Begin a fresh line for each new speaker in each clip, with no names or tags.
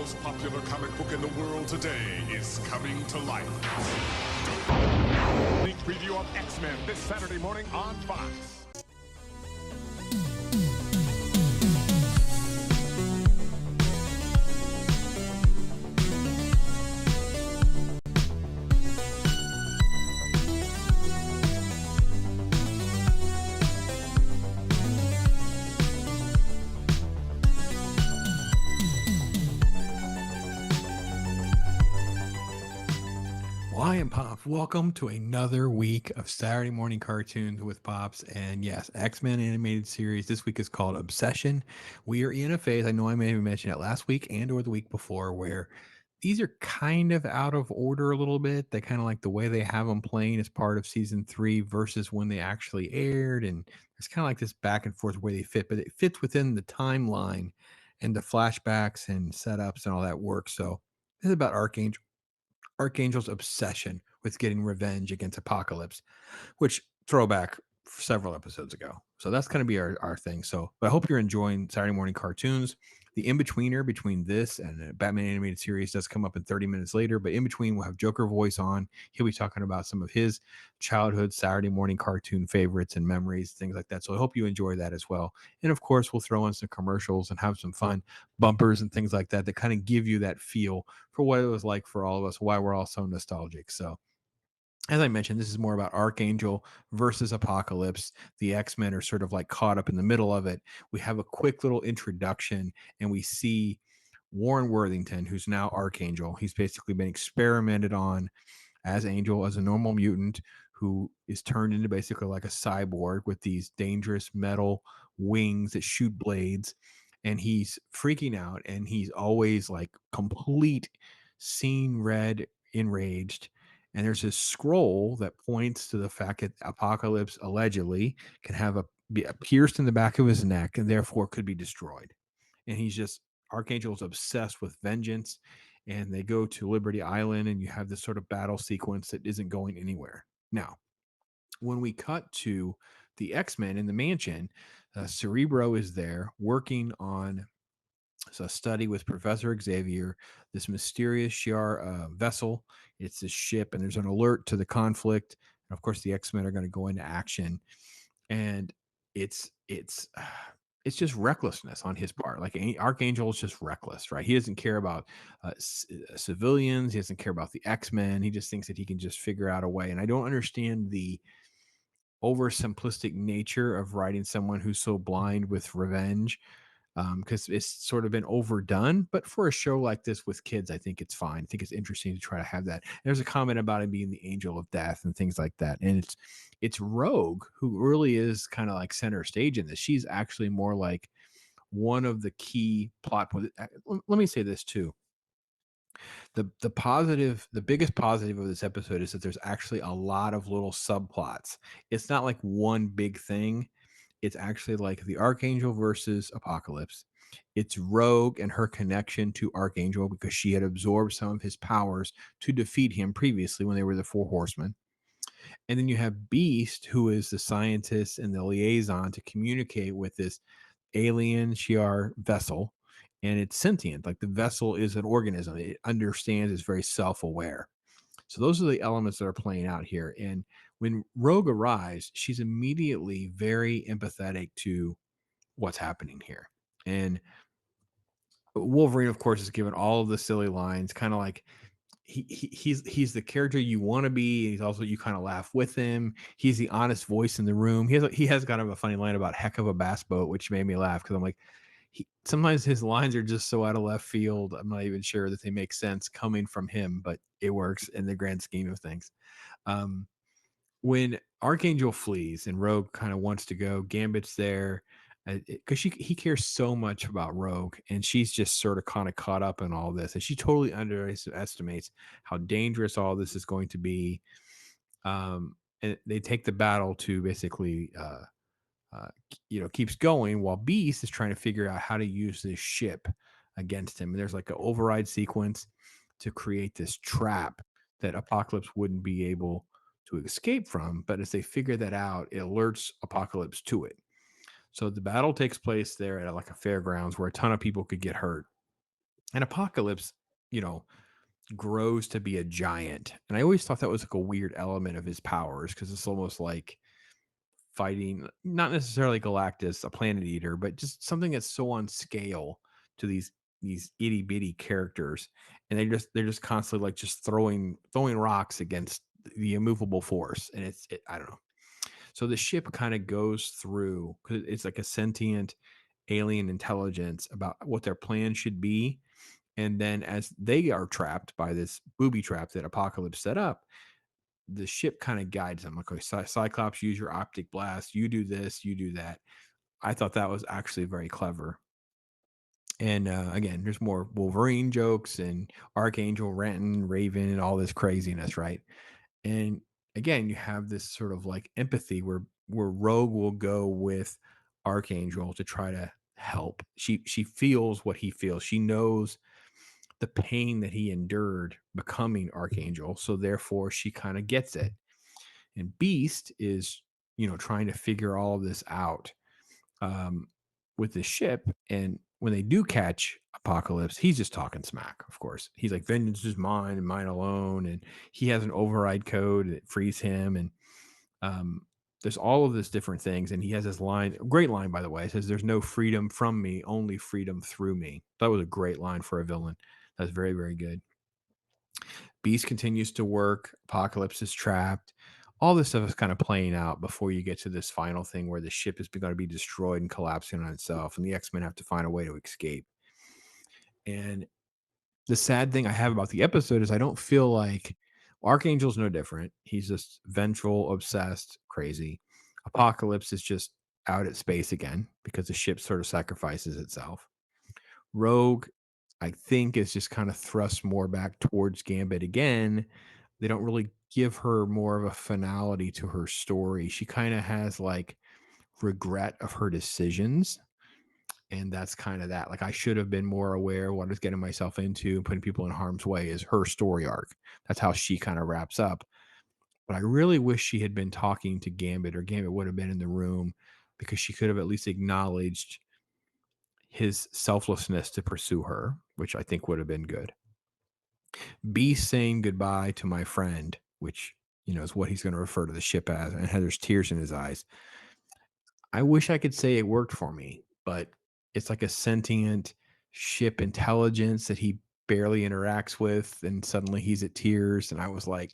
most popular comic book in the world today is coming to life. Sneak preview of X-Men this Saturday morning on Fox.
Why and Pops, welcome to another week of Saturday morning cartoons with Pops. And yes, X-Men animated series. This week is called Obsession. We are in a phase, I know I may have mentioned it last week and or the week before, where these are kind of out of order a little bit. They kind of like the way they have them playing as part of season 3 versus when they actually aired. And it's kind of like this back and forth where they fit, but it fits within the timeline and the flashbacks and setups and all that work. So this is about Archangel's obsession with getting revenge against Apocalypse, which throwback several episodes ago. So that's going to be our thing. So but I hope you're enjoying Saturday morning cartoons. The in-betweener between this and the Batman animated series does come up in 30 minutes later, but in between we'll have Joker voice on. He'll be talking about some of his childhood Saturday morning cartoon favorites and memories, things like that. So I hope you enjoy that as well. And of course, we'll throw in some commercials and have some fun bumpers and things like that that kind of give you that feel for what it was like for all of us, why we're all so nostalgic. So as I mentioned, this is more about Archangel versus Apocalypse. The X-Men are sort of like caught up in the middle of it. We have a quick little introduction and we see Warren Worthington, who's now Archangel. He's basically been experimented on as Angel, as a normal mutant who is turned into basically like a cyborg with these dangerous metal wings that shoot blades. And he's freaking out and he's always like complete scene red, enraged. And there's this scroll that points to the fact that Apocalypse allegedly can have be pierced in the back of his neck and therefore could be destroyed. And he's just Archangel's obsessed with vengeance. And they go to Liberty Island, and you have this sort of battle sequence that isn't going anywhere. Now, when we cut to the X-Men in the mansion, Cerebro is there working on a study with Professor Xavier, this mysterious Shi'ar vessel. It's this ship, and there's an alert to the conflict. And of course, the X-Men are going to go into action, and it's it's just recklessness on his part. Like Archangel is just reckless, right? He doesn't care about civilians. He doesn't care about the X-Men. He just thinks that he can just figure out a way. And I don't understand the oversimplistic nature of writing someone who's so blind with revenge, because it's sort of been overdone. But for a show like this with kids, I think it's fine. I think it's interesting to try to have that. There's a comment about him being the angel of death and things like that. And it's Rogue who really is kind of like center stage in this. She's actually more like one of the key plot points. Let me say this too. The biggest positive of this episode is that there's actually a lot of little subplots. It's not like one big thing. It's actually like the Archangel versus Apocalypse. It's Rogue and her connection to Archangel because she had absorbed some of his powers to defeat him previously when they were the Four Horsemen. And then you have Beast, who is the scientist and the liaison to communicate with this alien Shi'ar vessel. And it's sentient. Like the vessel is an organism. It understands, it's very self aware. So those are the elements that are playing out here. And when Rogue arrives, she's immediately very empathetic to what's happening here. And Wolverine, of course, is given all of the silly lines, kind of like he's the character you want to be. He's also, you kind of laugh with him. He's the honest voice in the room. He has kind of a funny line about heck of a bass boat, which made me laugh because I'm like, sometimes his lines are just so out of left field. I'm not even sure that they make sense coming from him, but it works in the grand scheme of things. Um, when Archangel flees and Rogue kind of wants to go, Gambit's there because he cares so much about Rogue, and she's just sort of kind of caught up in all this, and she totally underestimates how dangerous all this is going to be. And they take the battle to basically keeps going while Beast is trying to figure out how to use this ship against him. And there's like an override sequence to create this trap that Apocalypse wouldn't be able to escape from. But as they figure that out, it alerts Apocalypse to it. So the battle takes place there at like a fairgrounds where a ton of people could get hurt. And Apocalypse, you know, grows to be a giant. And I always thought that was like a weird element of his powers because it's almost like fighting not necessarily Galactus, a planet eater, but just something that's so on scale to these itty bitty characters, and they're just constantly like just throwing rocks against the immovable force, and I don't know. So the ship kind of goes through because it's like a sentient alien intelligence about what their plan should be, and then as they are trapped by this booby trap that Apocalypse set up, the ship kind of guides them. Like, okay, Cyclops, use your optic blast. You do this, you do that. I thought that was actually very clever. And again, there's more Wolverine jokes and Archangel ranting, Raven, and all this craziness, right? And again, you have this sort of like empathy where Rogue will go with Archangel to try to help. She feels what he feels. She knows the pain that he endured becoming Archangel, so therefore she kind of gets it. And Beast is, trying to figure all of this out um, with the ship. And when they do catch Apocalypse, he's just talking smack, of course. He's like, vengeance is mine and mine alone. And he has an override code that frees him. And um, there's all of this different things. And he has this line, great line, by the way. It says, there's no freedom from me, only freedom through me. That was a great line for a villain. That's very, very good. Beast continues to work. Apocalypse is trapped. All this stuff is kind of playing out before you get to this final thing where the ship is going to be destroyed and collapsing on itself, and the X-Men have to find a way to escape. And the sad thing I have about the episode is I don't feel like Archangel's no different. He's just vengeful, obsessed, crazy. Apocalypse is just out at space again because the ship sort of sacrifices itself. Rogue, I think, is just kind of thrust more back towards Gambit again. They don't really give her more of a finality to her story. She kind of has like regret of her decisions. And that's kind of that. Like, I should have been more aware of what I was getting myself into and putting people in harm's way is her story arc. That's how she kind of wraps up. But I really wish she had been talking to Gambit, or Gambit would have been in the room, because she could have at least acknowledged his selflessness to pursue her, which I think would have been good. Beast saying goodbye to my friend, which, is what he's going to refer to the ship as, and there's tears in his eyes. I wish I could say it worked for me, but it's like a sentient ship intelligence that he barely interacts with, and suddenly he's at tears. And I was like,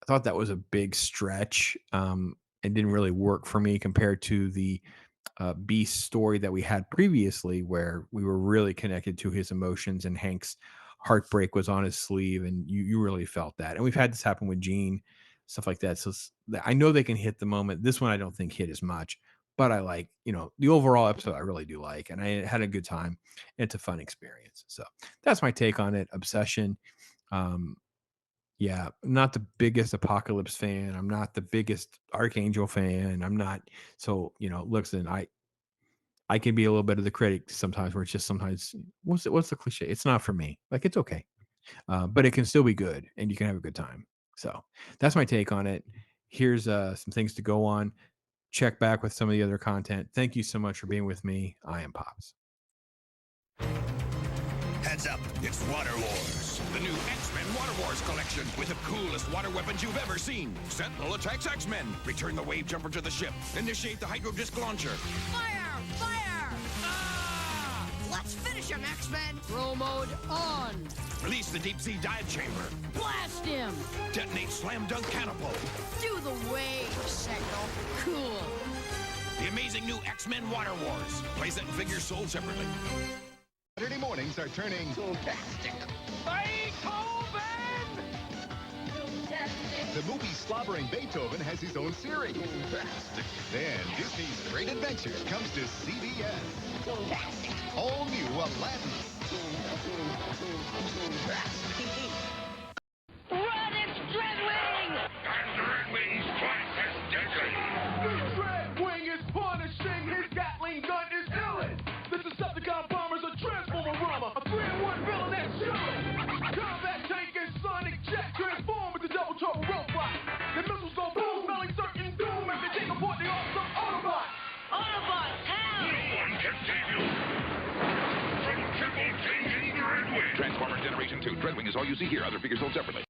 I thought that was a big stretch, and didn't really work for me compared to the Beast story that we had previously, where we were really connected to his emotions, and Hank's heartbreak was on his sleeve, and you really felt that. And we've had this happen with Gene, stuff like that. So I know they can hit the moment. This one I don't think hit as much, but I like, the overall episode I really do like, and I had a good time. It's a fun experience. So that's my take on it. Obsession. Um, yeah, I'm not the biggest Apocalypse fan. I'm not the biggest Archangel fan. I'm not. So, listen, I can be a little bit of the critic sometimes, where it's just sometimes what's the cliche? It's not for me. Like, it's okay, but it can still be good, and you can have a good time. So that's my take on it. Here's some things to go on. Check back with some of the other content. Thank you so much for being with me. I am Pops.
Heads up, it's Water Wars.
The new X-Men Water Wars collection with the coolest water weapons you've ever seen. Sentinel attacks X-Men. Return the wave jumper to the ship. Initiate the hydro disc launcher.
Fire! Fire!
Ah!
Let's finish him, X-Men! Throw mode on!
Release the deep sea dive chamber.
Blast him!
Detonate slam dunk catapult.
Do the wave signal. Cool.
The amazing new X-Men Water Wars. Playset and figures sold separately.
Saturday mornings are turning
Fantastic.
Beethoven!
The movie Slobbering Beethoven has his own series.
Fantastic.
Then Disney's Great Adventure comes to CBS.
Fantastic.
All new Aladdin.
Run, it's Dreadwing!
Dreadwing's blast is deadly.
Dreadwing is punishing, his Gatling gun is killing. The Decepticon bombers a transformer rummer, a 3-in-1 villain that's chilling. Combat tank and sonic jet transform with the double trouble robot. The missiles go boom, smelling certain doom if they take apart the awesome Autobot.
Autobots,
No
help!
one can save you from triple changing
Generation 2. Dreadwing is all you see here. Other figures sold separately.